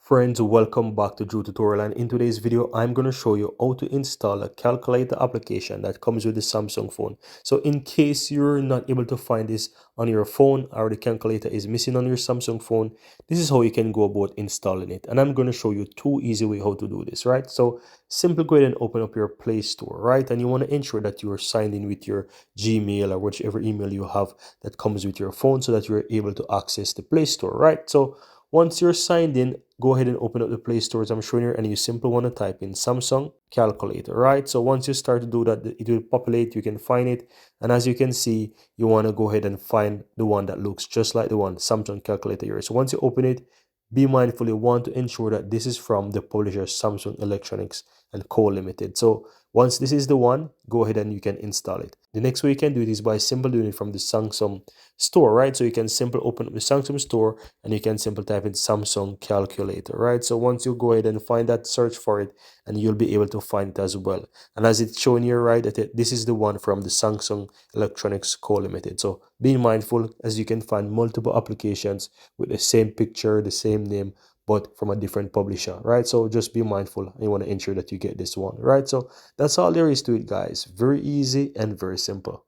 Friends, welcome back to Drew Tutorial, and in today's video I'm going to show you how to install a calculator application that comes with the Samsung phone. So in case you're not able to find this on your phone or the calculator is missing on your Samsung phone, this is how you can go about installing it. And I'm going to show you two easy ways how to do this, right? So simply go ahead and open up your Play Store, right? And you want to ensure that you are signed in with your Gmail or whichever email you have that comes with your phone so that you're able to access the Play Store, right? So once you're signed in, go ahead and open up the Play Store as I'm showing here, and you simply want to type in Samsung calculator, right? So once you start to do that, it will populate, you can find it. And as you can see, you want to go ahead and find the one that looks just like the one Samsung calculator here. So once you open it, be mindful, you want to ensure that this is from the publisher Samsung Electronics and Co. Limited. So once this is the one, go ahead and you can install it. The next way you can do it is by simply doing it from the Samsung store, right? So you can simply open up the Samsung store and you can simply type in Samsung calculator, right? So once you go ahead and find that, search for it, and you'll be able to find it as well. And as it's showing here, right, that this is the one from the Samsung Electronics Co. Limited. So being mindful, as you can find multiple applications with the same picture, the same name, but from a different publisher, right? So just be mindful. You want to ensure that you get this one, right? So that's all there is to it, guys. Very easy and very simple.